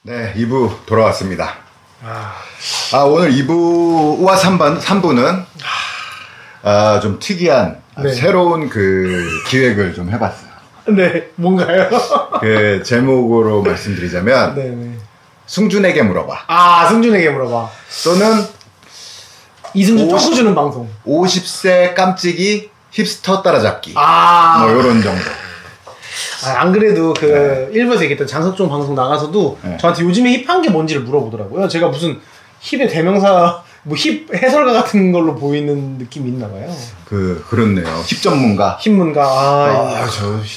네, 2부 돌아왔습니다. 오늘 2부와 3부는 좀 특이한 네. 새로운 그 기획을 좀 해봤어요. 네, 뭔가요? 그 제목으로 말씀드리자면 네네. 승준에게 물어봐. 승준에게 물어봐. 또는 이승준 토크 주는 방송. 50세 깜찍이 힙스터 따라잡기. 뭐 요런 정도. 안 그래도 일부에서 얘기했던 장석종 방송 나가서도 저한테 요즘에 힙한 게 뭔지를 물어보더라고요. 제가 무슨 힙의 대명사, 뭐 힙 해설가 같은 걸로 보이는 느낌이 있나 봐요. 그렇네요. 힙 전문가. 힙문가.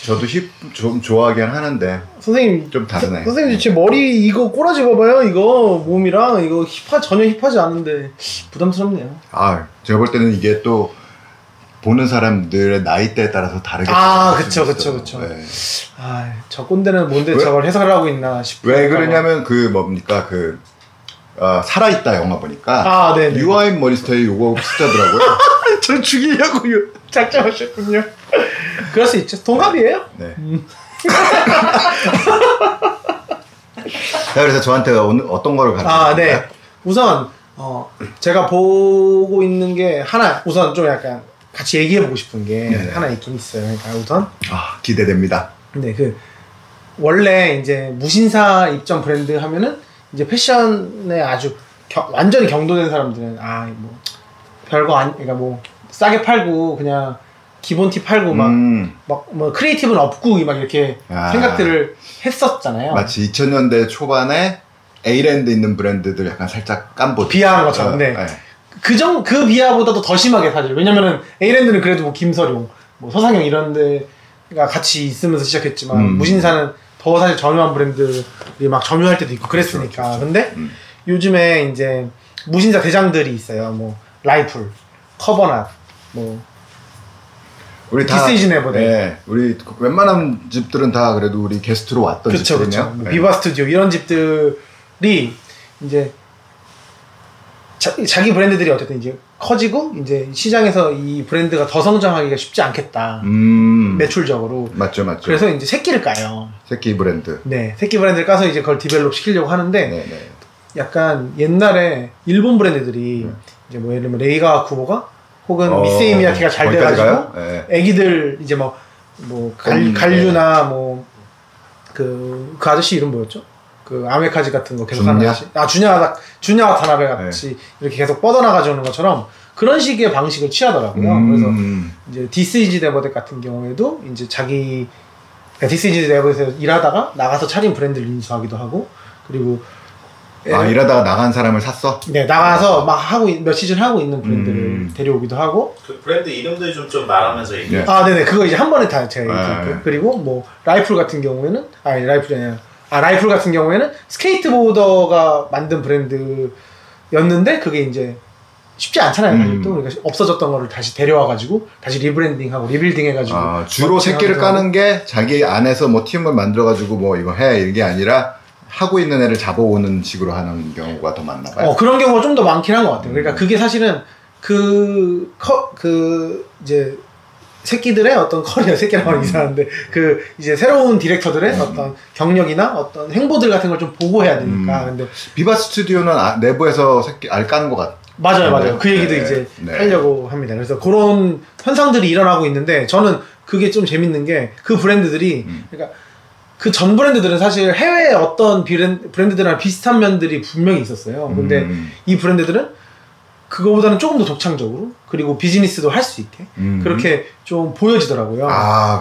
저도 힙 좀 좋아하긴 하는데. 선생님. 좀 다르네. 선생님, 제 머리 이거 꼬라지 봐봐요. 이거 몸이랑 이거 전혀 힙하지 않은데 부담스럽네요. 제가 볼 때는 이게 또 보는 사람들의 나이대에 따라서 다르게. 그쵸. 네. 저 꼰대는 뭔데 저걸 해석을 하고 있나 싶어요. 왜 그러냐면 살아있다 영화 보니까 네네. 유아인 머리스타일 요거 비슷하더라고요. 저 죽이려고 작정하셨군요. 그럴 수 있죠. 동갑이에요. 네. 그래서 저한테 오늘 어떤 거를 가르쳐주실까요? 네. 우선 제가 보고 있는 게 하나, 우선 좀 약간 같이 얘기해보고 싶은 게 하나 있긴 있어요. 그러니까 우선 기대됩니다. 네, 원래 이제 무신사 입점 브랜드 하면은 이제 패션에 아주 완전히 경도된 사람들은 뭐 별거 그러니까 뭐 싸게 팔고 그냥 기본 티 팔고 막 뭐 크리에이티브는 없고 막 이렇게 생각들을 했었잖아요. 마치 2000년대 초반에 A랜드 있는 브랜드들 약간 살짝 깜보 비하하는 것처럼. 네. 그 비하보다도 더 심하게 사실. 왜냐면은 A랜드는 그래도 뭐 김서룡, 뭐 서상영 이런 데가 같이 있으면서 시작했지만 무신사는 더 사실 점유한 브랜드들이 막 점유할 때도 있고 그랬으니까. 그렇죠. 근데 요즘에 이제 무신사 대장들이 있어요. 뭐 라이풀, 커버낫, 뭐 우리 디스이즈 네버데. 네, 우리 웬만한 집들은 다 그래도 우리 게스트로 왔던 집들이네요. 뭐 비바 스튜디오 이런 집들이 이제 자기 브랜드들이 어쨌든 이제 커지고 이제 시장에서 이 브랜드가 더 성장하기가 쉽지 않겠다. 매출적으로. 맞죠. 그래서 이제 새끼를 까요. 새끼 브랜드. 네, 새끼 브랜드를 까서 이제 그걸 디벨롭 시키려고 하는데 네네. 약간 옛날에 일본 브랜드들이 이제 뭐 예를 들면 레이가 쿠보가 혹은 미세이미야키가 잘 돼가지고 애기들 이제 뭐 갈류나 뭐 그 아저씨 이름 뭐였죠? 그 아메카지 같은 거 계속 하는 아저씨. 주냐 와타나베 같이 이렇게 계속 뻗어나가지고 오는 것처럼 그런 식의 방식을 취하더라고요. 그래서 이제 디스이즈 네버댓 같은 경우에도 이제 디스이즈 네버댓에서 일하다가 나가서 차린 브랜드를 인수하기도 하고, 그리고 일하다가 나간 사람을 샀어? 네, 나가서 막 몇 시즌 하고 있는 브랜드를 데려오기도 하고. 그 브랜드 이름도 좀 말하면서 얘기해. 네네, 그거 이제 한 번에 다 제가 얘기할게요. 그리고 뭐 라이풀 같은 경우에는 라이풀 같은 경우에는 스케이트보더가 만든 브랜드였는데 그게 이제 쉽지 않잖아요. 또 그러니까 없어졌던 거를 다시 데려와가지고 다시 리브랜딩하고 리빌딩해가지고. 주로 새끼를 까는 게 자기 안에서 뭐 팀을 만들어가지고 뭐 이거 해 이게 아니라 하고 있는 애를 잡아오는 식으로 하는 경우가 더 많나 봐요. 그런 경우가 좀 더 많긴 한 것 같아요. 그러니까 그게 사실은 이제 새끼들의 어떤 커리어, 새끼라고 하면 이상한데, 이제 새로운 디렉터들의 어떤 경력이나 어떤 행보들 같은 걸 좀 보고 해야 되니까. 근데 비바 스튜디오는 내부에서 새끼 알 까는 것 같아요. 맞아요. 그 얘기도 이제 하려고 합니다. 그래서 그런 현상들이 일어나고 있는데, 저는 그게 좀 재밌는 게, 그 브랜드들이, 그러니까 그 전 브랜드들은 사실 해외의 어떤 브랜드들이랑 비슷한 면들이 분명히 있었어요. 근데 이 브랜드들은 그거보다는 조금 더 독창적으로, 그리고 비즈니스도 할 수 있게 그렇게 좀 보여지더라고요.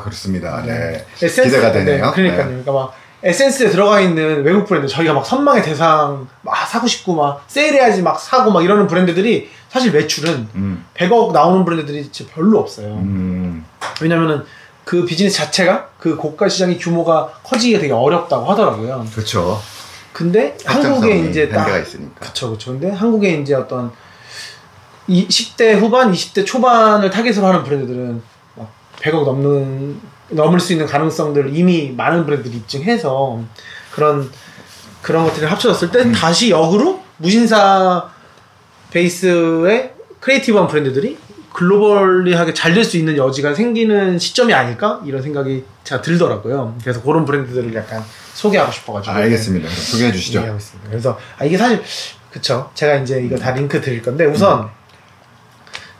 그렇습니다. 네. 기대가 되네요. 그러니까요. 그러니까 막 에센스에 들어가 있는 외국 브랜드, 저희가 막 선망의 대상 막 사고 싶고 막 세일해야지 막 사고 막 이러는 브랜드들이 사실 매출은 100억 나오는 브랜드들이 진짜 별로 없어요. 왜냐면은 그 비즈니스 자체가 그 고가 시장의 규모가 커지기가 되게 어렵다고 하더라고요. 그렇죠. 근데 한국에 이제 한계가 있으니까. 그렇죠. 근데 한국에 이제 어떤 10대 후반, 20대 초반을 타겟으로 하는 브랜드들은 막 100억 넘을 수 있는 가능성들을 이미 많은 브랜드들이 입증해서 그런 것들이 합쳐졌을 때 다시 역으로 무신사 베이스의 크리에이티브한 브랜드들이 글로벌리하게 잘 될 수 있는 여지가 생기는 시점이 아닐까? 이런 생각이 제가 들더라고요. 그래서 그런 브랜드들을 약간 소개하고 싶어가지고. 알겠습니다. 그럼 소개해 주시죠. 네, 알겠습니다. 그래서 이게 사실 그쵸. 제가 이제 이거 다 링크 드릴 건데 우선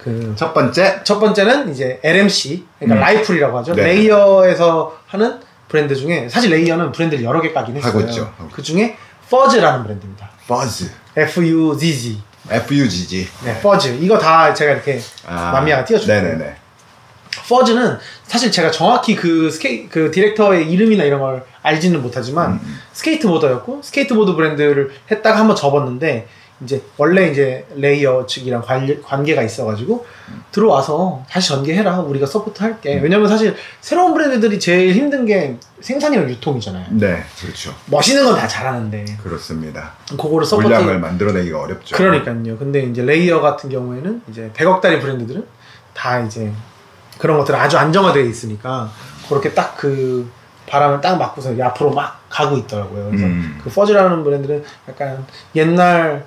그 첫 번째는 이제 LMC, 그러니까 라이플이라고 하죠. 네. 레이어에서 하는 브랜드 중에 사실 레이어는 브랜드를 여러 개 까긴 했어요. 하고 있죠. 그 중에 퍼즈라는 브랜드입니다. 퍼즈. FUZZ. FUZZ. 네, 퍼즈. 이거 다 제가 이렇게 만미하게 띄워줄게요. 네네네. 퍼즈는 사실 제가 정확히 그 디렉터의 이름이나 이런 걸 알지는 못하지만 스케이트보더였고 스케이트보드 브랜드를 했다가 한번 접었는데 이제 원래 이제 레이어 측이랑 관계가 있어가지고 들어와서 다시 전개해라 우리가 서포트 할게. 왜냐면 사실 새로운 브랜드들이 제일 힘든 게 생산이랑 유통이잖아요. 네, 그렇죠. 멋있는 건 다 잘하는데 그렇습니다. 그거를 서포트 물량을 만들어내기가 어렵죠. 그러니까요. 근데 이제 레이어 같은 경우에는 이제 100억짜리 브랜드들은 다 이제 그런 것들은 아주 안정화되어 있으니까 그렇게 딱 그 바람을 딱 맞고서 앞으로 막 가고 있더라고요. 그래서 그 퍼즈라는 브랜드는 약간 옛날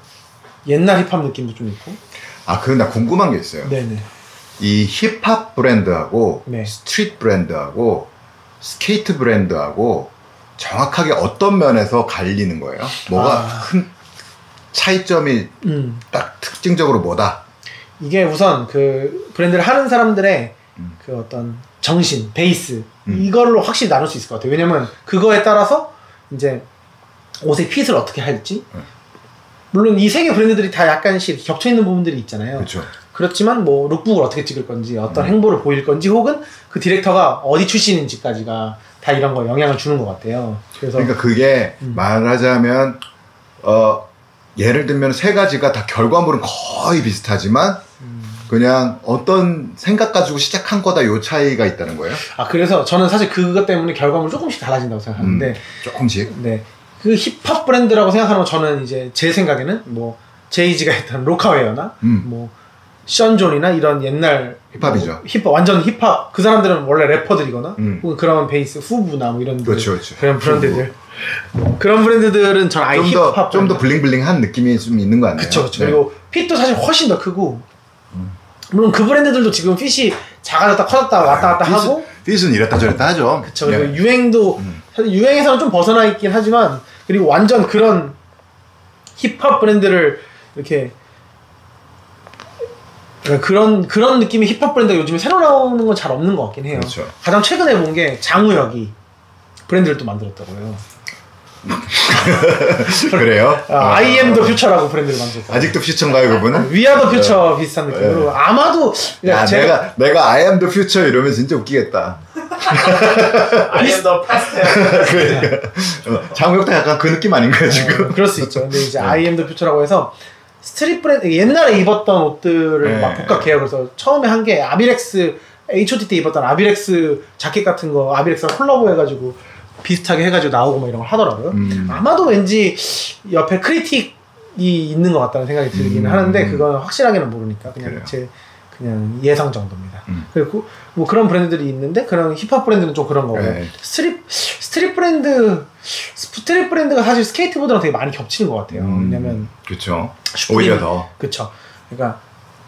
힙합 느낌도 좀 있고. 그럼 나 궁금한 게 있어요. 네네. 이 힙합 브랜드하고 네. 스트릿 브랜드하고 스케이트 브랜드하고 정확하게 어떤 면에서 갈리는 거예요? 뭐가 큰 차이점이 딱 특징적으로 뭐다? 이게 우선 그 브랜드를 하는 사람들의 그 어떤 정신, 베이스 이걸로 확실히 나눌 수 있을 것 같아요. 왜냐면 그거에 따라서 이제 옷의 핏을 어떻게 할지 물론 이 세 개 브랜드들이 다 약간씩 겹쳐 있는 부분들이 있잖아요. 그렇죠. 그렇지만 뭐 룩북을 어떻게 찍을 건지 어떤 행보를 보일 건지 혹은 그 디렉터가 어디 출신인지까지가 다 이런 거 영향을 주는 것 같아요. 그래서 그러니까 그게 말하자면 예를 들면 세 가지가 다 결과물은 거의 비슷하지만 그냥 어떤 생각 가지고 시작한 거다 요 차이가 있다는 거예요? 그래서 저는 사실 그것 때문에 결과물이 조금씩 달라진다고 생각하는데 조금씩? 네. 그 힙합 브랜드라고 생각하는 건 저는 이제 제 생각에는 뭐 제이지가 했던 로카웨어나 뭐 션존이나 이런 옛날 힙합이죠. 힙합 완전 힙합 그 사람들은 원래 래퍼들이거나 혹은 그런 베이스 후브나 뭐 이런 그렇죠. 그런 브랜드들 그런 브랜드들은 전 아예 힙합 좀 더 블링블링한 느낌이 좀 있는 거 아니에요? 그쵸. 네. 그리고 핏도 사실 훨씬 더 크고 물론 그 브랜드들도 지금 핏이 작아졌다 커졌다 왔다 갔다 하고 핏은 이랬다 저랬다 하죠. 그쵸. 그리고 유행도 사실 유행에서는 좀 벗어나 있긴 하지만 그리고 완전 그런 힙합 브랜드를 이렇게 그런 느낌의 힙합 브랜드가 요즘에 새로 나오는 건 잘 없는 것 같긴 해요. 그렇죠. 가장 최근에 본 게 장우혁이 브랜드를 또 만들었다고요. 그래요? I am the future라고 브랜드를 만들었어요. 아직도 퓨처인가요 그분은? We are the future 비슷한 느낌으로 아마도 내가 I am the future 이러면 진짜 웃기겠다. I am the past. 장우혁도 약간 그 느낌 아닌가요 지금? 그럴 수 있죠. 근데 이제 I am the future라고 해서 스트릿 브랜드 옛날에 입었던 옷들을 막 복각해요. 그래서 처음에 한 게 아비렉스 HOT 때 입었던 아비렉스 자켓 같은 거 아비렉스랑 콜라보 해가지고 비슷하게 해가지고 나오고 뭐 이런 걸 하더라고요. 아마도 왠지 옆에 크리틱이 있는 것 같다는 생각이 들기는 하는데 그건 확실하게는 모르니까 그냥 그냥 예상 정도입니다. 그리고 뭐 그런 브랜드들이 있는데 그런 힙합 브랜드는 좀 그런 거고 스트릿 브랜드가 사실 스케이트보드랑 되게 많이 겹치는 것 같아요. 왜냐면 그렇죠. 오히려 더 그렇죠. 그러니까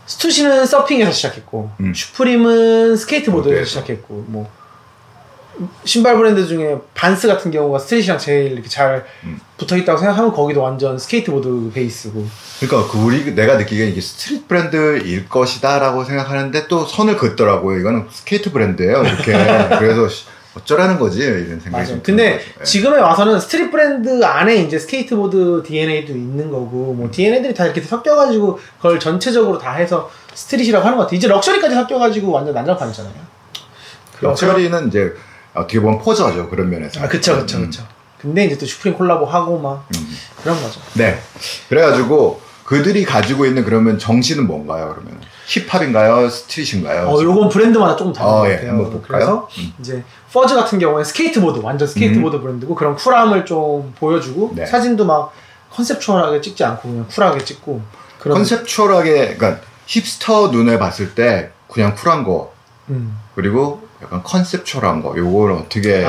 스투시는 서핑에서 시작했고 슈프림은 스케이트보드에서 시작했고 뭐 신발 브랜드 중에 반스 같은 경우가 스트릿이랑 제일 이렇게 잘 붙어있다고 생각하면 거기도 완전 스케이트보드 베이스고. 그러니까 내가 느끼기에 이게 스트릿 브랜드일 것이다라고 생각하는데 또 선을 긋더라고요. 이거는 스케이트 브랜드예요. 이렇게 그래서 어쩌라는 거지 이런 생각이 좀 근데 지금에 와서는 스트릿 브랜드 안에 이제 스케이트보드 DNA도 있는 거고 뭐 DNA들이 다 이렇게 섞여가지고 그걸 전체적으로 다 해서 스트릿이라고 하는 것 같아요. 이제 럭셔리까지 섞여가지고 완전 난장판이잖아요. 럭셔리는 이제 어떻게 보면 포저죠 그런 면에서. 그쵸. 근데 이제 또 슈프림 콜라보 하고 막 그런 거죠. 네. 그래가지고 그들이 가지고 있는 그러면 정신은 뭔가요? 그러면 힙합인가요? 스트릿인가요? 요건 브랜드마다 조금 다른 것 같아요. 한번 볼까요? 그래서 이제 퍼즈 같은 경우에 스케이트보드 완전 스케이트보드 브랜드고 그런 쿨함을 좀 보여주고 사진도 막 컨셉추얼하게 찍지 않고 그냥 쿨하게 찍고 그런 컨셉추얼하게 그러니까 힙스터 눈에 봤을 때 그냥 쿨한 거 그리고 약간 컨셉추얼한 거 요걸 어떻게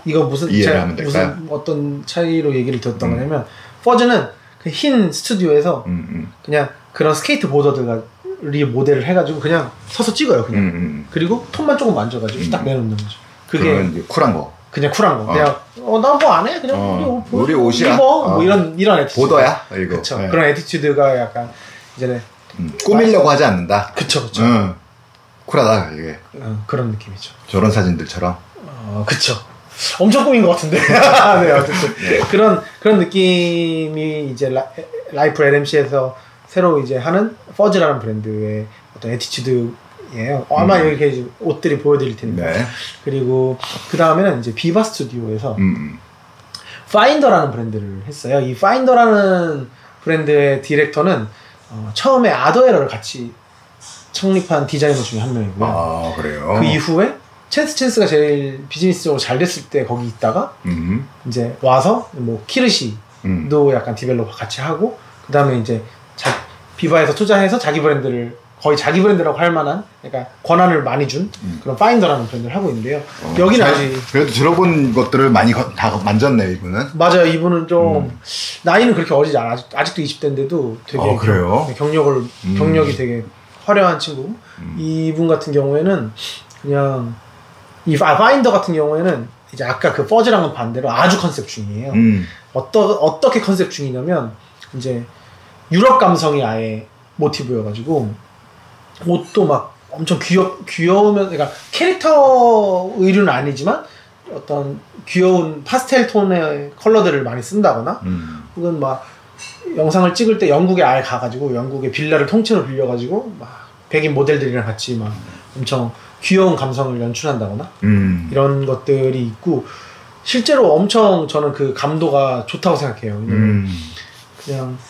이거 무슨 이해하면 될까요? 무슨 어떤 차이로 얘기를 들었던 거냐면 퍼즈는 그 흰 스튜디오에서 그냥 그런 스케이트보더들과 갤러리 모델을 해가지고 그냥 서서 찍어요 그냥. 그리고 톤만 조금 만져가지고 딱 내놓는 거죠. 그게 이제 쿨한 거. 그냥 쿨한 거. 그냥 나 뭐 안 해. 그냥 우리 옷이야. 입어. 뭐 이런 애티튜드. 보더야 이거. 그렇죠. 네. 그런 애티튜드가 약간 이제는 꾸미려고 하지 않는다. 그쵸. 쿨하다 이게. 그런 느낌이죠. 저런 사진들처럼. 그쵸. 엄청 꾸민 것 같은데. 네, 어쨌든 그런 느낌이 이제 라이프 LMC에서 새로 이제 하는 퍼즈라는 브랜드의 어떤 애티튜드예요. 아마 이렇게 옷들이 보여드릴 텐데. 네. 그리고 그 다음에는 이제 비바 스튜디오에서 파인더라는 브랜드를 했어요. 이 파인더라는 브랜드의 디렉터는 처음에 아더에러를 같이 창립한 디자이너 중에 한 명이고요. 아, 그래요? 그 이후에 챈스가 제일 비즈니스적으로 잘 됐을 때 거기 있다가 이제 와서 뭐 키르시도 약간 디벨롭 같이 하고 그 다음에 이제 비바에서 투자해서 자기 브랜드를 거의 자기 브랜드라고 할 만한 그러니까 권한을 많이 준 그런 파인더라는 브랜드를 하고 있는데요. 여기는 아직 그래도 들어본 것들을 많이 다 만졌네요 이분은. 맞아요. 이분은 좀 나이는 그렇게 어리지 않아. 아직도 20대인데도 되게 그래요? 경력이 되게 화려한 친구. 이분 같은 경우에는 그냥 파인더 같은 경우에는 이제 아까 그 퍼즈랑은 반대로 아주 컨셉 중이에요. 어떻게 컨셉 중이냐면 이제 유럽 감성이 아예 모티브여가지고 옷도 막 엄청 귀여우면 그러니까 캐릭터 의류는 아니지만 어떤 귀여운 파스텔 톤의 컬러들을 많이 쓴다거나 혹은 막 영상을 찍을 때 영국에 아예 가가지고 영국의 빌라를 통째로 빌려가지고 막 백인 모델들이랑 같이 막 엄청 귀여운 감성을 연출한다거나 이런 것들이 있고 실제로 엄청 저는 그 감도가 좋다고 생각해요.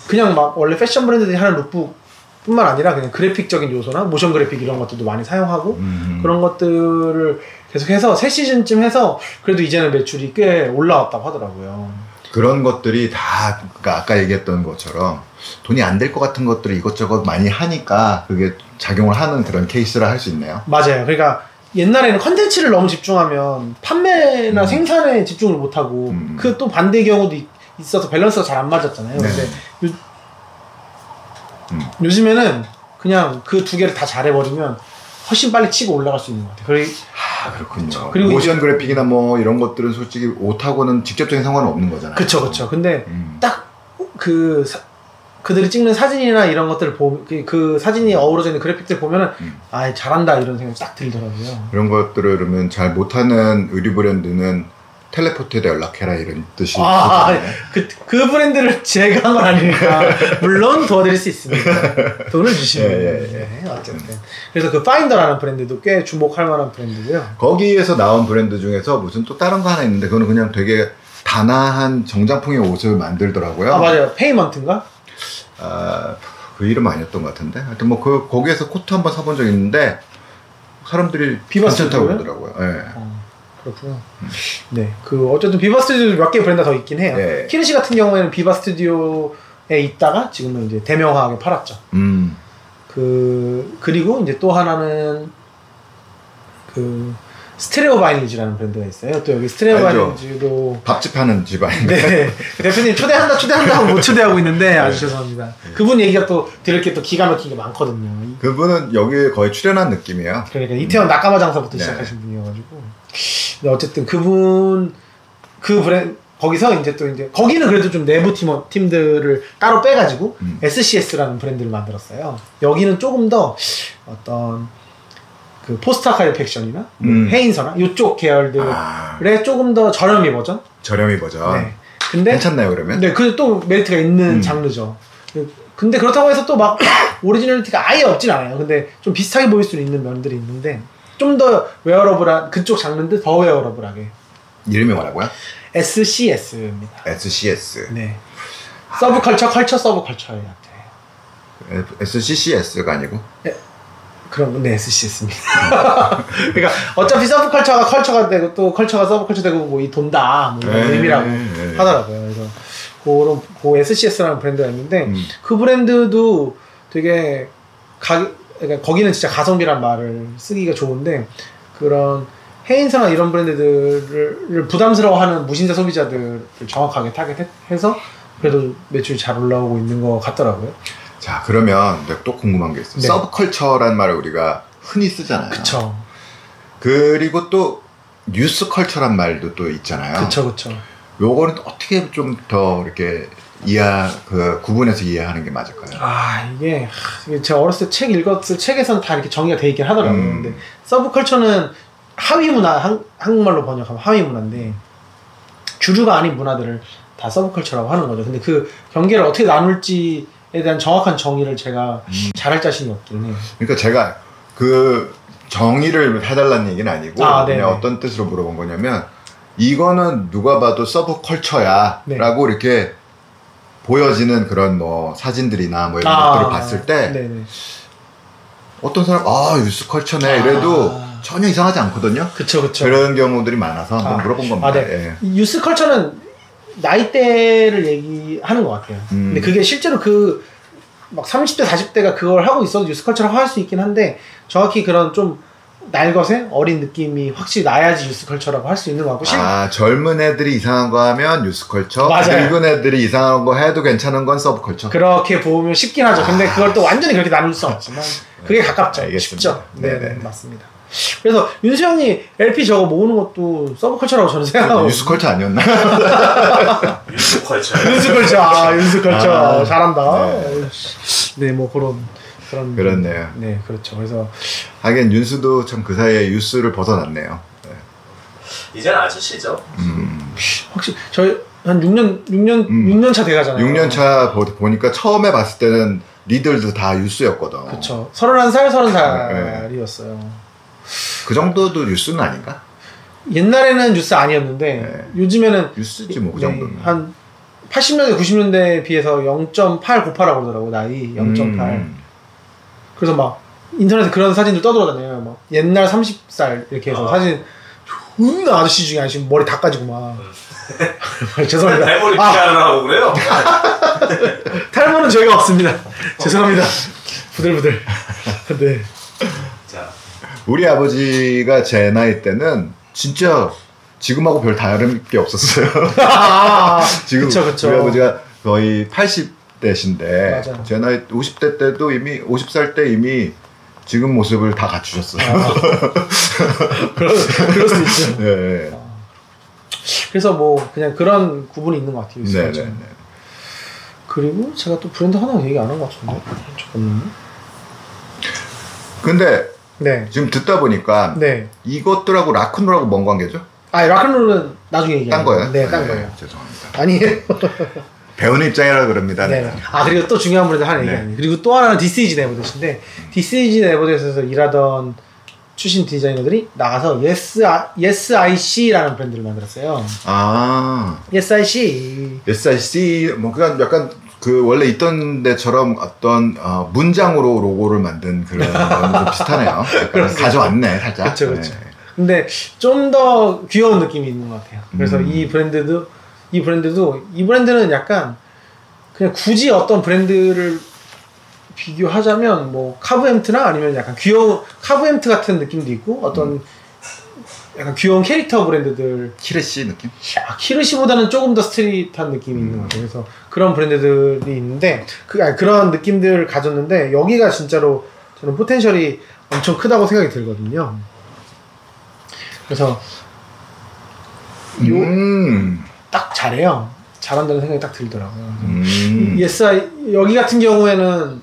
그냥 막 원래 패션 브랜드들이 하는 룩북뿐만 아니라 그냥 그래픽적인 요소나 모션 그래픽 이런 것들도 많이 사용하고 그런 것들을 계속해서 3시즌쯤 해서 그래도 이제는 매출이 꽤 올라왔다고 하더라고요. 그런 것들이 다 그러니까 아까 얘기했던 것처럼 돈이 안 될 것 같은 것들을 이것저것 많이 하니까 그게 작용을 하는 그런 케이스라 할 수 있네요. 맞아요. 그러니까 옛날에는 컨텐츠를 너무 집중하면 판매나 생산에 집중을 못하고 그 또 반대의 경우도 있어서 밸런스가 잘 안 맞았잖아요. 근데 요즘에는 그냥 그 두 개를 다 잘해버리면 훨씬 빨리 치고 올라갈 수 있는 것 같아요. 그렇군요. 그리고 모션 그래픽이나 뭐 이런 것들은 솔직히 옷하고는 직접적인 상관은 없는 거잖아요. 그쵸. 근데 딱 그들이 찍는 사진이나 이런 것들을 그 사진이 어우러져 있는 그래픽들 보면은 아 잘한다 이런 생각이 딱 들더라고요. 그런 것들을 그러면 잘 못하는 의류 브랜드는 텔레포트에다 연락해라 이런 뜻이. 그 브랜드를 제가 한 건 아니니까 물론 도와드릴 수 있습니다. 돈을 주시면. 네, 어쨌든. 그래서 그 파인더라는 브랜드도 꽤 주목할 만한 브랜드고요. 거기에서 나온 브랜드 중에서 무슨 또 다른 거 하나 있는데 그거는 그냥 되게 단아한 정장풍의 옷을 만들더라고요. 맞아요. 페이먼트인가? 그 이름 아니었던 것 같은데. 하여튼 뭐 거기에서 코트 한번 사본 적 있는데 사람들이 괜찮다고 그러더라고요. 네. 그렇구나. 네. 어쨌든 비바 스튜디오 몇 개 브랜드가 더 있긴 해요. 네. 키르시 같은 경우에는 비바 스튜디오에 있다가 지금은 이제 대명하게 팔았죠. 그리고 이제 또 하나는 스테레오 바이닐즈라는 브랜드가 있어요. 또 여기 스테레오 바이닐즈도 밥집 하는 집 아닌가요? 네. 대표님 초대한다 하고 못 초대하고 있는데 아주 죄송합니다. 그분 얘기가 또 들을 게 또 기가 막힌 게 많거든요. 그분은 여기에 거의 출연한 느낌이에요. 그러니까 이태원 낙가마 장사부터 시작하신 분이어가지고. 근데 어쨌든 그 브랜드 거기서 이제 거기는 그래도 좀 내부 팀들을 따로 빼가지고 SCS라는 브랜드를 만들었어요. 여기는 조금 더 어떤 그 포스트아카이브 팩션이나 헤인서나 이쪽 계열들의 조금 더 저렴이 버전. 네. 근데 괜찮나요 그러면? 네, 그 또 메리트가 있는 장르죠. 근데 그렇다고 해서 또 막 오리지널리티가 아예 없진 않아요. 근데 좀 비슷하게 보일 수 있는 면들이 있는데 좀 더 웨어러블한 그쪽 장르인데 더 웨어러블하게. 이름이 뭐라고요? SCS입니다. SCS. 네. 컬처 서브컬처의 약자예요. SCCS가 아니고? 네. 그럼 SCS입니다. 그러니까 어차피 서브컬처가 컬처가 되고 또 컬처가 서브컬처 되고 뭐 이 돈다 뭐 이런 의미라고 하더라고요. 그래서 그 SCS라는 브랜드가 있는데 그 브랜드도 되게 그러니까 거기는 진짜 가성비란 말을 쓰기가 좋은데 그런 헤인서나 이런 브랜드들을 부담스러워하는 무신사 소비자들을 정확하게 타겟해서 그래도 매출이 잘 올라오고 있는 것 같더라고요. 자, 그러면 내가 또 궁금한 게 있어요. 네. 서브컬처란 말을 우리가 흔히 쓰잖아요. 그쵸. 그리고 또 뉴스컬처란 말도 또 있잖아요. 그쵸. 요거는 어떻게 좀 더 이렇게 구분해서 이해하는 게 맞을까요? 이게 제가 어렸을 때 책 읽었을 책에서는 다 이렇게 정의가 돼 있긴 하더라고요. 근데 서브컬처는 하위 문화, 한국말로 번역하면 하위 문화인데 주류가 아닌 문화들을 다 서브컬처라고 하는 거죠. 근데 그 경계를 어떻게 나눌지에 대한 정확한 정의를 제가 잘할 자신이 없긴 해요. 그러니까 제가 그 정의를 해달라는 얘기는 아니고 그냥 어떤 뜻으로 물어본 거냐면 이거는 누가 봐도 서브컬처야 라고 이렇게 보여지는 그런 뭐 사진들이나 뭐 이런 것들을 봤을 때 어떤 사람 뉴스컬처네 이래도 전혀 이상하지 않거든요. 그쵸. 그런 경우들이 많아서 한번 물어본 겁니다. 네. 뉴스컬처는 나이대를 얘기하는 것 같아요. 근데 그게 실제로 막 30대, 40대가 그걸 하고 있어도 뉴스컬처라고 할 수 있긴 한데 정확히 그런 좀 날것의 어린 느낌이 확실히 나야지 뉴스컬처라고 할 수 있는 것 같고 젊은 애들이 이상한 거 하면 뉴스컬처, 맞아요. 늙은 애들이 이상한 거 해도 괜찮은 건 서브컬처. 그렇게 보면 쉽긴 하죠. 근데 그걸 또 완전히 그렇게 나눌 수 없지만 그게 가깝죠. 쉽죠. 네, 맞습니다. 그래서 윤수형이 LP 저거 모으는 것도 서브컬처라고 저는 생각하고 뉴스컬처 아니었나? 뉴스컬처. 윤수컬처 잘한다. 네, 뭐 그렇네요. 네, 그렇죠. 그래서 하긴 윤수도 참 그 사이에 뉴스를 벗어났네요. 이제는 아저씨죠. 확실히 저희 한 6년 차 돼가잖아요. 6년 차 보니까 처음에 봤을 때는 리들도 다 뉴스였거든. 그렇죠. 31살, 30살이었어요. 그 정도도 뉴스는 아닌가? 옛날에는 뉴스 아니었는데 요즘에는 뉴스지 뭐 그 정도는. 한 80년대, 90년대에 비해서 0.8 곱하라고 그러더라고. 나이 0.8. 그래서 막 인터넷에 그런 사진들 떠돌아다녀요. 막 옛날 30살 이렇게 해서 사진 존나 아저씨 중에 아저씨 머리 다 까지고 막 죄송합니다. 탈모를 피하려고 그래요? 탈모는 저희가 없습니다. 죄송합니다. 부들부들. 네. 자, 우리 아버지가 제 나이 때는 진짜 지금하고 별 다른 게 없었어요. 지금 그쵸. 우리 아버지가 거의 80대신데 제 나이 50대 때도 이미 50살 때 이미 지금 모습을 다 갖추셨어요. 그럴 수 있죠. 네. 그래서 뭐 그냥 그런 구분이 있는 것 같아요. 네. 그리고 제가 또 브랜드 하나 얘기 안 한 것 같은데. 잠깐만요. 근데 지금 듣다 보니까 이것들하고 락큰롤하고 뭔 관계죠? 락큰롤은 나중에 얘기해요. 딴 거예요? 네, 딴 거예요. 죄송합니다. 아니에요. 배우는 입장이라 그럽니다. 네. 그리고 또 중요한 브랜드 하나 얘기하는. 그리고 또 하나는 디스이즈 네버댓인데 디스이즈 네버댓에서 일하던 출신 디자이너들이 나가서 Yes IC라는 브랜드를 만들었어요. Yes IC. Yes IC 뭐 그냥 약간 그 원래 있던 데처럼 어떤 문장으로 로고를 만든 그런 건 좀 비슷하네요. 가져왔네 살짝. 그렇죠. 근데 좀 더 귀여운 느낌이 있는 것 같아요. 그래서 이 브랜드는 약간 그냥 굳이 어떤 브랜드를 비교하자면 뭐 카브엠트나 아니면 약간 귀여운 카브엠트 같은 느낌도 있고 어떤 약간 귀여운 캐릭터 브랜드들 키르시 느낌? 키르시보다는 조금 더 스트릿한 느낌이 있는 것 같아요. 그래서 그런 브랜드들이 있는데 그런 느낌들을 가졌는데 여기가 진짜로 저는 포텐셜이 엄청 크다고 생각이 들거든요. 그래서 딱 잘해요. 잘한다는 생각이 딱 들더라고요. 여기 같은 경우에는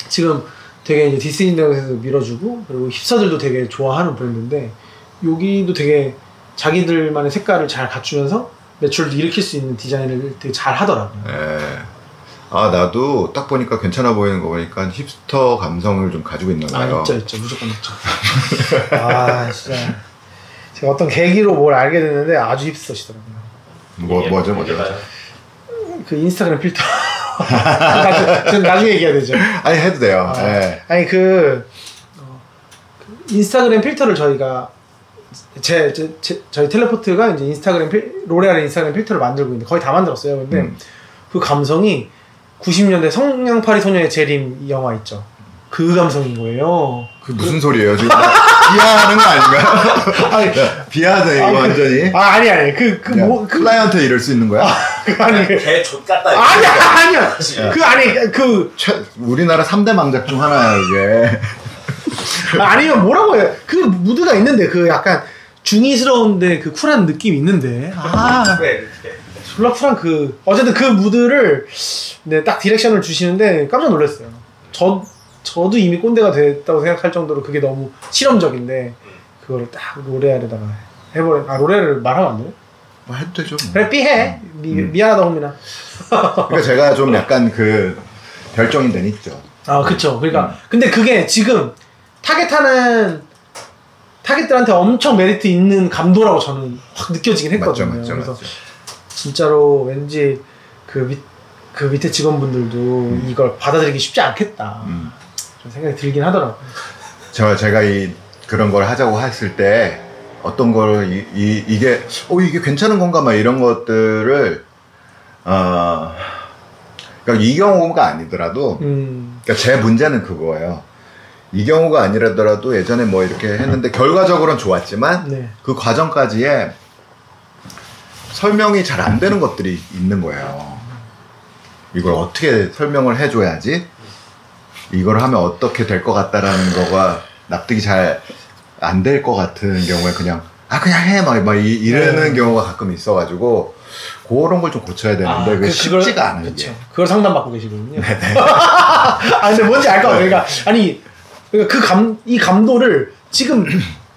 지금 되게 이제 디스니에서 밀어주고 그리고 힙스터들도 되게 좋아하는 브랜드인데 여기도 되게 자기들만의 색깔을 잘 갖추면서 매출도 일으킬 수 있는 디자인을 되게 잘 하더라고요. 나도 딱 보니까 괜찮아 보이는 거 보니까 힙스터 감성을 좀 가지고 있나 봐요. 있죠. 무조건 있죠. 진짜 제가 어떤 계기로 뭘 알게 됐는데 아주 힙스터시더라고요. 뭐죠? 그 인스타그램 필터. 나중에 얘기해야 되죠. 아니 해도 돼요. 아니 그 인스타그램 필터를 저희가 저희 텔레포트가 이제 로레알의 인스타그램 필터를 만들고 있는데 거의 다 만들었어요. 근데 그 감성이 90년대 성냥팔이 소녀의 재림 영화 있죠. 그 감성인 거예요. 그 무슨 소리예요? 지금 비하하는 거 아닌가요? 아니, 비하네 이거 완전히. 아니. 클라이언트 이럴 수 있는 거야? 아니. 개족 같다. 아니야. 우리나라 3대 망작 중 하나야 이게. 아니면 뭐라고 해요? 그 무드가 있는데 그 약간 중이스러운데 그 쿨한 느낌이 있는데. 그래. 졸라 쿨한 그 어쨌든 그 무드를 딱 디렉션을 주시는데 깜짝 놀랐어요. 저도 이미 꼰대가 됐다고 생각할 정도로 그게 너무 실험적인데 그거를 딱 노래에다가 해버려. 노래를 말하면 안 돼요? 뭐 해도 되죠. 뭐. 그래 삐해. 미안하다 홍민아. 그러니까 제가 좀 약간 그 별정인 데는 있죠. 그쵸. 그러니까 근데 그게 지금 타겟들한테 엄청 메리트 있는 감도라고 저는 확 느껴지긴 했거든요. 맞죠. 진짜로 왠지 그 밑에 직원분들도 이걸 받아들이기 쉽지 않겠다. 좀 생각이 들긴 하더라고요. 제가 그런 걸 하자고 했을 때 어떤 걸 이게 괜찮은 건가 막 이런 것들을 그러니까 이 경우가 아니더라도 그러니까 제 문제는 그거예요. 이 경우가 아니라더라도 예전에 뭐 이렇게 했는데 결과적으로는 좋았지만 네. 그 과정까지에 설명이 잘 안 되는 것들이 있는 거예요. 이걸 어떻게 설명을 해줘야지 이걸 하면 어떻게 될 것 같다라는 거가 납득이 잘 안 될 것 같은 경우에 그냥 해 막 이러는 경우가 가끔 있어가지고 그런 걸 좀 고쳐야 되는데 그게 쉽지가 않아요. 그렇죠. 그걸 상담받고 계시거든요. 근데 뭔지 알 것 같아요. 그러니까 이 감도를 지금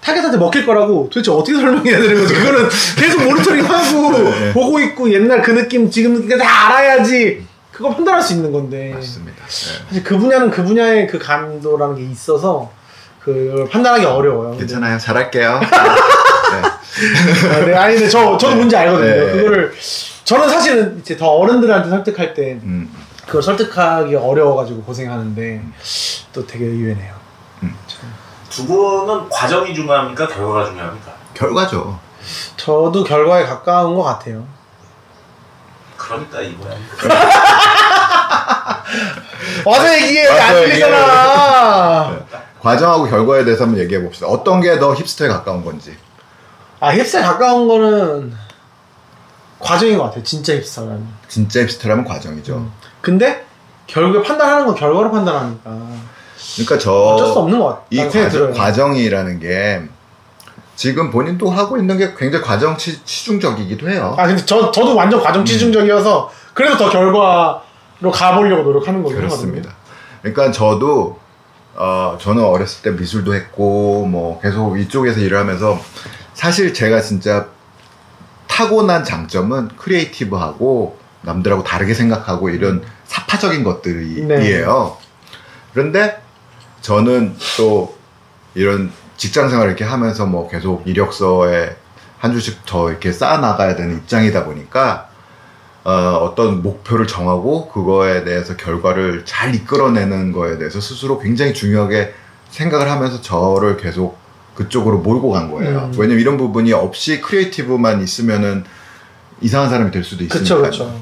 타겟한테 먹힐 거라고 도대체 어떻게 설명해야 되는 거지? 그거는 계속 모니터링하고 보고 있고 옛날 그 느낌 지금 느낌 다 알아야지 그거 판단할 수 있는 건데. 맞습니다. 사실 그 분야는 그 분야의 그 감도라는 게 있어서 그걸 판단하기 어려워요. 괜찮아요. 잘할게요. 아니 근데 저도 뭔지 알거든요. 그거를 저는 사실은 이제 더 어른들한테 설득할 때 그걸 설득하기 어려워가지고 고생하는데 또 되게 의외네요. 두 분은 과정이 중요합니까? 결과가 중요합니까? 결과죠. 저도 결과에 가까운 것 같아요. 그러니까 이거야. 와서 얘기해. 안 들리잖아. 과정하고 결과에 대해서 한번 얘기해 봅시다. 어떤 게 더 힙스터에 가까운 건지. 힙스터에 가까운 거는 과정인 것 같아요. 진짜 힙스터라면. 진짜 힙스터라면 과정이죠. 근데 결국 판단하는 건 결과로 판단하니까. 그러니까 어쩔 수 없는 것 같아요. 이 과정이라는 게 지금 본인도 하고 있는 게 굉장히 과정 치중적이기도 해요. 근데 저도 완전 과정 치중적이어서 그래서 더 결과로 가보려고 노력하는 거긴 하거든요. 그렇습니다. 그러니까 저는 어렸을 때 미술도 했고 뭐 계속 이쪽에서 일을 하면서 사실 제가 진짜 타고난 장점은 크리에이티브하고 남들하고 다르게 생각하고 이런 사파적인 것들이에요. 그런데 저는 또 이런 직장 생활을 이렇게 하면서 뭐 계속 이력서에 한 줄씩 더 이렇게 쌓아나가야 되는 입장이다 보니까 어떤 목표를 정하고 그거에 대해서 결과를 잘 이끌어내는 거에 대해서 스스로 굉장히 중요하게 생각을 하면서 저를 계속 그쪽으로 몰고 간 거예요. 왜냐면 이런 부분이 없이 크리에이티브만 있으면은 이상한 사람이 될 수도 있으니까요. 그쵸.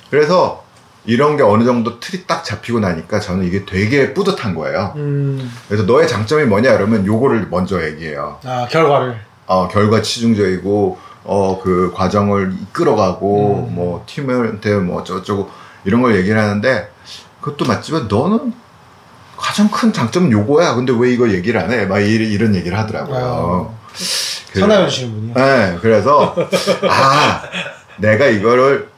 그래서 이런 게 어느 정도 틀이 딱 잡히고 나니까 저는 이게 되게 뿌듯한 거예요. 그래서 너의 장점이 뭐냐 그러면 요거를 먼저 얘기해요. 결과를. 결과 치중적이고 그 과정을 이끌어가고 뭐 팀한테 뭐 어쩌고 이런 걸 얘기를 하는데 그것도 맞지만 너는 가장 큰 장점은 요거야. 근데 왜 이거 얘기를 안 해? 막 이런 얘기를 하더라고요. 전화해 주시는 분이요? 네, 그래서 내가 이거를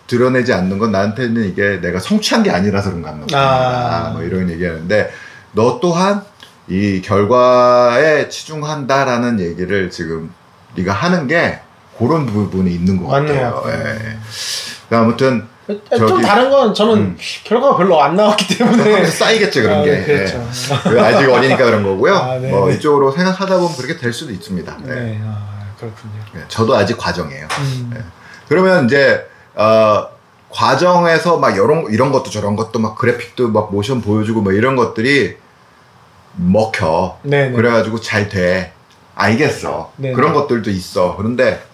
드러내지 않는 건 나한테는 이게 내가 성취한 게 아니라서 그런가 보다. 뭐 이런 얘기하는데 너 또한 이 결과에 치중한다라는 얘기를 지금 네가 하는 게 그런 부분이 있는 것 같아요. 아무튼 좀 다른 건 저는 결과가 별로 안 나왔기 때문에 쌓이겠죠 그런 게. 그렇죠. 아직 어리니까 그런 거고요. 네. 뭐 이쪽으로 생각하다 보면 그렇게 될 수도 있습니다. 네, 그렇군요. 저도 아직 과정이에요. 그러면 이제 과정에서 막 이런 것도 저런 것도 막 그래픽도 막 모션 보여주고 뭐 이런 것들이 먹혀. 네네. 그래가지고 잘 돼. 알겠어. 네네. 그런 것들도 있어. 그런데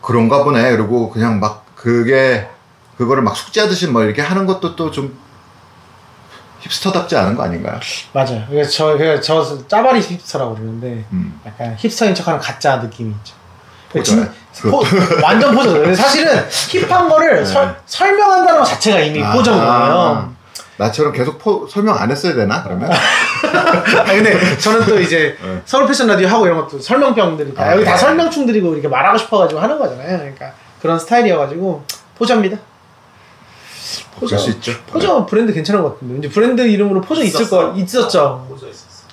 그런가 보네. 그리고 그냥 막 그거를 막 숙제하듯이 뭐 이렇게 하는 것도 또 좀 힙스터답지 않은 거 아닌가요? 맞아요. 그래서 저 짜바리 힙스터라고 그러는데 약간 힙스터인 척하는 가짜 느낌이 있죠. 완전 포저죠. 사실은 힙한 거를 설명한다는 것 자체가 이미 포저거든요. 나처럼 계속 설명 안 했어야 되나 그러면? 근데 저는 또 이제 서울 패션 라디오 하고 이런 것도 설명병들이 여기 다 설명충들이고 이렇게 말하고 싶어가지고 하는 거잖아요. 그러니까 그런 스타일이어가지고 포저입니다. 그럴 수 있죠. 포저 브랜드 괜찮은 것 같은데 이제 브랜드 이름으로 포저 있었죠. 포저 있었어.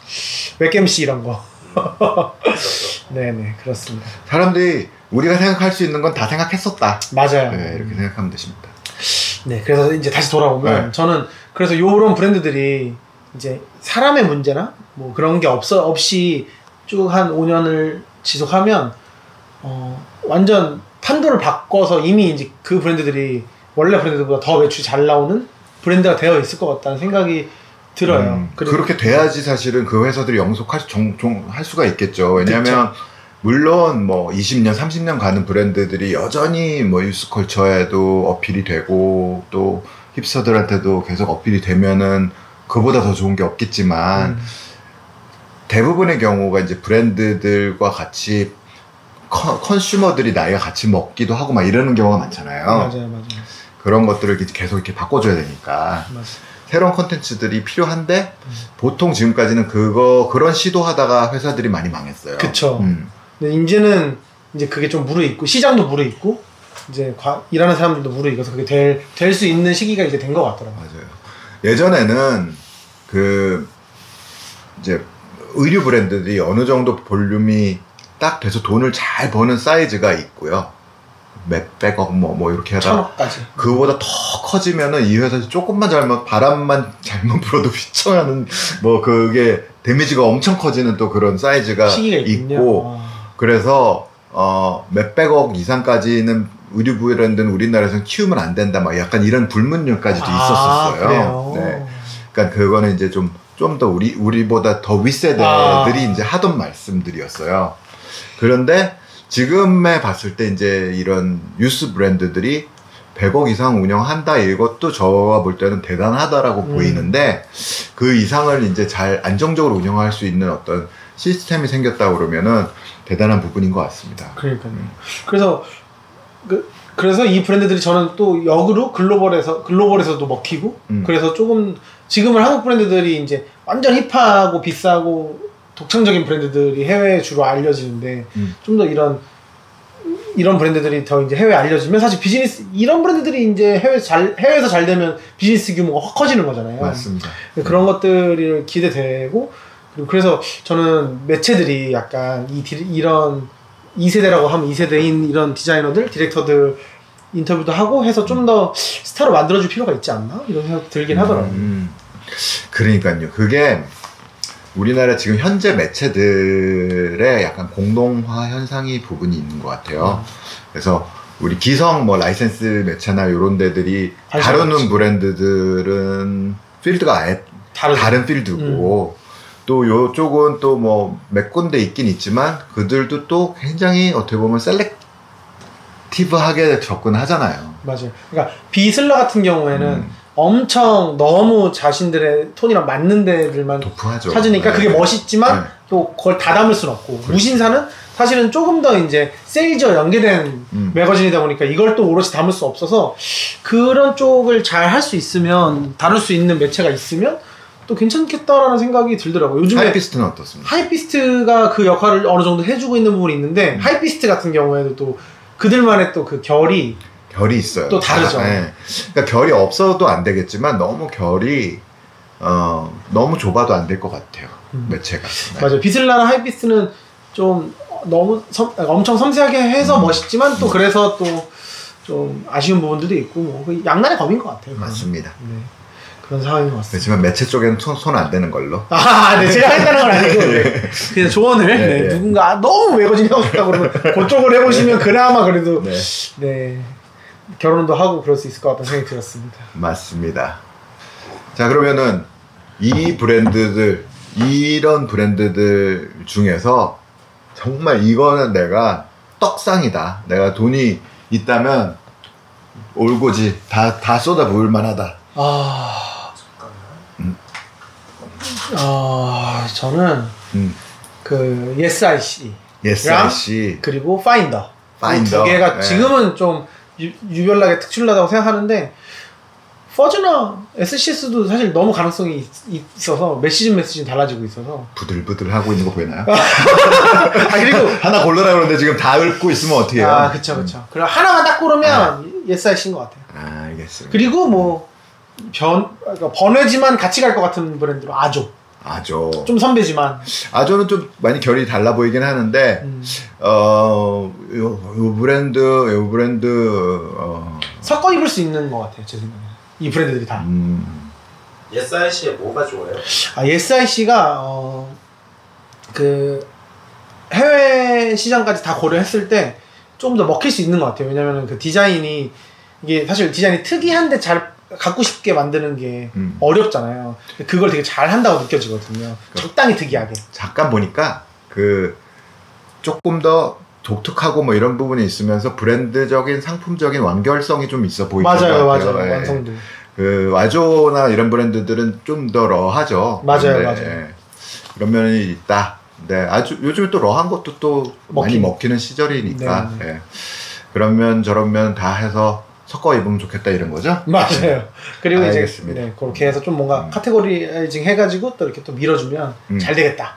웹겜씨 이런 거. 네네 그렇습니다. 사람들이 우리가 생각할 수 있는 건 다 생각했었다. 맞아요. 네, 이렇게 생각하면 되십니다. 네, 그래서 이제 다시 돌아오면 저는 그래서 요런 브랜드들이 이제 사람의 문제나 뭐 그런 게 없이 쭉 한 5년을 지속하면 완전 판도를 바꿔서 이미 이제 그 브랜드들이 원래 브랜드보다 더 매출이 잘 나오는 브랜드가 되어 있을 것 같다는 생각이 들어요. 그렇게 돼야지 사실은 그 회사들이 영속할 수가 있겠죠. 왜냐하면 그쵸. 물론 뭐 20년, 30년 가는 브랜드들이 여전히 뭐 유스컬처에도 어필이 되고 또 힙스터들한테도 계속 어필이 되면은 그보다 더 좋은 게 없겠지만 대부분의 경우가 이제 브랜드들과 같이 컨슈머들이 나이가 같이 먹기도 하고 막 이러는 경우가 많잖아요. 맞아요. 그런 것들을 계속 이렇게 바꿔줘야 되니까. 맞아요. 새로운 콘텐츠들이 필요한데 보통 지금까지는 그런 시도하다가 회사들이 많이 망했어요. 그쵸. 근데 이제는 이제 그게 좀 무르익고 시장도 무르익고 이제 일하는 사람들도 무르익어서 그게 될 수 있는 시기가 이제 된 것 같더라고요. 맞아요. 예전에는 이제 의류 브랜드들이 어느 정도 볼륨이 딱 돼서 돈을 잘 버는 사이즈가 있고요. 몇백억 뭐 이렇게 하다 1000억까지. 그거보다 더 커지면은 이 회사에서 조금만 바람만 잘못 불어도 휘청하는 뭐 그게 데미지가 엄청 커지는 또 그런 사이즈가 있고 그래서 몇백억 이상까지는 의류 브랜드는 우리나라에서는 키우면 안 된다 막 약간 이런 불문율까지도 있었었어요. 그래요? 네. 그러니까 그거는 이제 좀 더 우리보다 더 윗세대들이 이제 하던 말씀들이었어요. 그런데 지금에 봤을 때 이제 이런 유스 브랜드들이 100억 이상 운영한다 이것도 저가 볼 때는 대단하다라고 보이는데 그 이상을 이제 잘 안정적으로 운영할 수 있는 어떤 시스템이 생겼다 그러면은 대단한 부분인 것 같습니다. 그러니까요. 그래서 이 브랜드들이 저는 또 역으로 글로벌에서도 먹히고 그래서 조금 지금은 한국 브랜드들이 이제 완전 힙하고 비싸고 독창적인 브랜드들이 해외에 주로 알려지는데 좀 더 이런 브랜드들이 더 이제 해외에 알려지면 사실 이런 브랜드들이 이제 해외에서 잘 되면 비즈니스 규모가 확 커지는 거잖아요. 맞습니다. 그런 것들이 기대되고 그래서 저는 매체들이 약간 이런 2세대라고 하면 2세대인 이런 디자이너들, 디렉터들 인터뷰도 하고 해서 좀 더 스타로 만들어줄 필요가 있지 않나? 이런 생각이 들긴 하더라고요. 그러니까요. 그게 우리나라 지금 현재 매체들의 약간 공동화 현상이 부분이 있는 것 같아요. 그래서 우리 기성 뭐 라이센스 매체나 이런 데들이 다루는 브랜드들은 필드가 아예 다른 필드고 또 요쪽은 또 뭐 몇 군데 있긴 있지만 그들도 또 굉장히 어떻게 보면 셀렉티브하게 접근하잖아요. 맞아요. 그러니까 비슬러 같은 경우에는 엄청 너무 자신들의 톤이랑 맞는 데들만 도프하죠. 찾으니까 그게 멋있지만 또 그걸 다 담을 수는 없고 그렇죠. 무신사는 사실은 조금 더 이제 세일즈와 연계된 매거진이다 보니까 이걸 또 오롯이 담을 수 없어서 그런 쪽을 잘 할 수 있으면 다룰 수 있는 매체가 있으면 또 괜찮겠다라는 생각이 들더라고요. 요즘에 하이피스트는 어떻습니까? 하이피스트가 그 역할을 어느 정도 해주고 있는 부분이 있는데 하이피스트 같은 경우에도 또 그들만의 또 그 결이 있어요. 또 다르죠. 네. 그러니까 결이 없어도 안 되겠지만 너무 결이 너무 좁아도 안 될 것 같아요. 매체가. 네. 맞아요. 비슬라나 하이피스트는 좀 너무 엄청 섬세하게 해서 멋있지만 또 그래서 또 좀 아쉬운 부분들도 있고 뭐 양날의 검인 것 같아요. 맞습니다. 네. 그런 상황인 것 같습니다. 그렇지만 매체 쪽에는 손 안 대는 걸로. 네. 제가 하겠다는 건 아니고 그냥 조언을 누군가 너무 외거진 하고 싶다 그러면 그쪽을 해보시면 그나마 그래도 결혼도 하고 그럴 수 있을 것 같다는 생각이 들었습니다. 맞습니다. 자 그러면은 이런 브랜드들 중에서 정말 이거는 내가 떡상이다. 내가 돈이 있다면 올고지 다 쏟아부을 만하다. 저는 그 Yes I See. Yes I See. 그리고 Finder. Finder. 두 개가 네. 지금은 좀 유별나게 특출나다고 생각하는데 퍼즈나 SCS도 사실 너무 가능성이 있어서 몇 시즌 달라지고 있어서 부들부들 하고 있는 거 보이나요? 그리고 하나 고르라 그러는데 지금 다 읊고 있으면 어떻게 해요? 그쵸. 그럼 하나만 딱 고르면 Yes I Se인 것 같아요. 알겠습니다. 그리고 뭐 그러니까 번외지만 같이 갈 것 같은 브랜드로 아조. 좀 선배지만. 아조는 좀 많이 결이 달라 보이긴 하는데, 요 브랜드, 섞어 입을 수 있는 것 같아요, 제 생각에. 이 브랜드들이 다. SIC에 뭐가 좋아요? SIC가, 그, 해외 시장까지 다 고려했을 때 좀 더 먹힐 수 있는 것 같아요. 왜냐면은 그 디자인이, 이게 사실 디자인이 특이한데 잘 갖고 싶게 만드는 게 어렵잖아요. 그걸 되게 잘 한다고 느껴지거든요. 적당히 특이하게. 잠깐 보니까 그 조금 더 독특하고 뭐 이런 부분이 있으면서 브랜드적인 상품적인 완결성이 좀 있어 보이는 것 같아요. 맞아요. 예. 완성도. 그 와조나 이런 브랜드들은 좀 더 러하죠. 맞아요. 예. 그런 면이 있다. 네, 아주 요즘에 또 러한 것도 또 많이 먹히는 시절이니까. 네. 예. 그런 면 저런 면 다 해서 섞어 입으면 좋겠다 이런 거죠? 맞아요. 그리고 알겠습니다. 이제 그렇게 해서 좀 뭔가 카테고리징 해가지고 또 이렇게 또 밀어주면 잘 되겠다.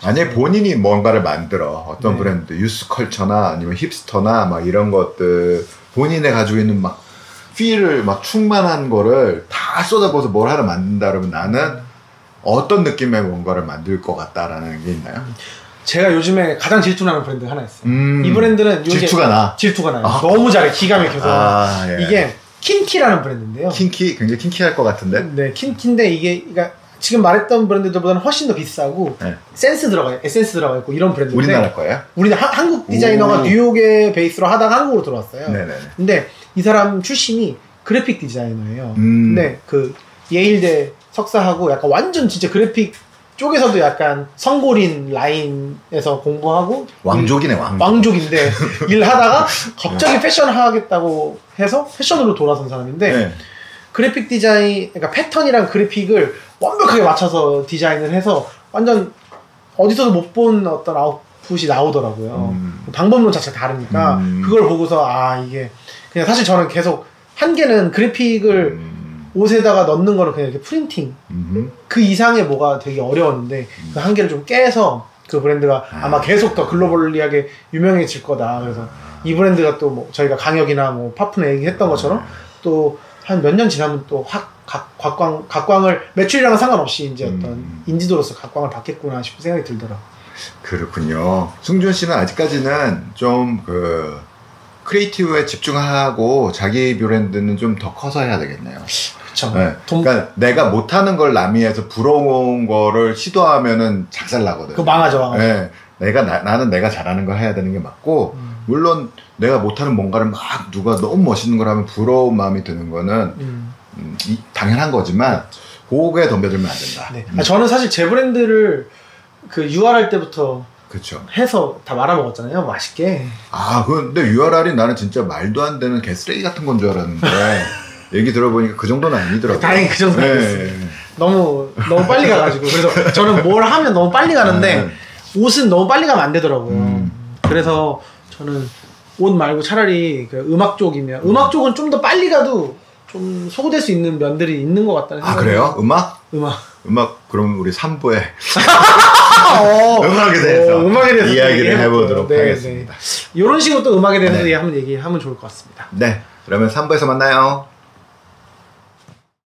만약에 본인이 뭔가를 만들어 어떤 브랜드, 유스컬처나 아니면 힙스터나 막 이런 것들 본인이 가지고 있는 막 필을 막 충만한 거를 다 쏟아부어서 뭘 하나 만든다 그러면 나는 어떤 느낌의 뭔가를 만들 것 같다라는 게 있나요? 제가 요즘에 가장 질투나는 브랜드 하나 있어요. 이 브랜드는 질투가 나요. 너무 잘해. 기가 막혀서. 예. 이게 킨키라는 브랜드인데요. 킨키? 굉장히 킨키할 것 같은데? 네, 킨키인데 이게 그러니까 지금 말했던 브랜드들보다는 훨씬 더 비싸고 에센스 들어가 있고 이런 브랜드인데 우리나라 거예요? 우리는 한국 디자이너가 뉴욕에 베이스로 하다가 한국으로 들어왔어요. 네네. 근데 이 사람 출신이 그래픽 디자이너예요. 근데 그 예일대 석사하고 약간 완전 진짜 그래픽 쪽에서도 약간 성골인 라인에서 공부하고 왕족이네. 왕족인데 일하다가 갑자기 패션 하겠다고 해서 패션으로 돌아선 사람인데 그래픽 디자인, 그러니까 패턴이랑 그래픽을 완벽하게 맞춰서 디자인을 해서 완전 어디서도 못 본 어떤 아웃풋이 나오더라고요. 방법론 자체가 다르니까 그걸 보고서 이게 그냥 사실 저는 계속 한계는 그래픽을 옷에다가 넣는 거는 그냥 이렇게 프린팅 그 이상의 뭐가 되게 어려웠는데 그 한계를 좀 깨서 그 브랜드가 아마 계속 더 글로벌리하게 유명해질 거다. 그래서 이 브랜드가 또 뭐 저희가 강역이나 뭐 파프나 얘기했던 것처럼 또 한 몇 년 지나면 또 각광을 매출이랑은 상관없이 이제 어떤 인지도로서 각광을 받겠구나 싶은 생각이 들더라고요. 그렇군요. 승준 씨는 아직까지는 좀 그 크리에이티브에 집중하고 자기 브랜드는 좀 더 커서 해야 되겠네요. 그렇죠. 네. 그러니까 내가 못하는 걸 남이 해서 부러운 거를 시도하면은 작살나거든. 그거 망하죠. 네. 나는 내가 잘하는 걸 해야 되는 게 맞고, 물론 내가 못하는 뭔가를 막 누가 너무 멋있는 걸 하면 부러운 마음이 드는 거는 당연한 거지만 그거에 덤벼들면 안 된다. 네. 저는 사실 제 브랜드를 그 UR할 때부터 그렇죠. 해서 다 말아먹었잖아요. 맛있게. 근데 URR이 나는 진짜 말도 안 되는 개쓰레기 같은 건 줄 알았는데 얘기 들어보니까 그 정도는 아니더라고요. 다행히 그 정도는 아니었어요. 너무 빨리 가가지고. 그래서 저는 뭘 하면 너무 빨리 가는데 옷은 너무 빨리 가면 안 되더라고요. 그래서 저는 옷 말고 차라리 그 음악 쪽이면 음악 쪽은 좀 더 빨리 가도 좀 소구될 수 있는 면들이 있는 것 같다는 생각이. 그래요? 음악 그럼 우리 3부에 음악에 대해서 이야기를 해보도록 하겠습니다. 이런 식으로 또 음악에 대해서 한번 얘기하면 좋을 것 같습니다. 네, 그러면 3부에서 만나요.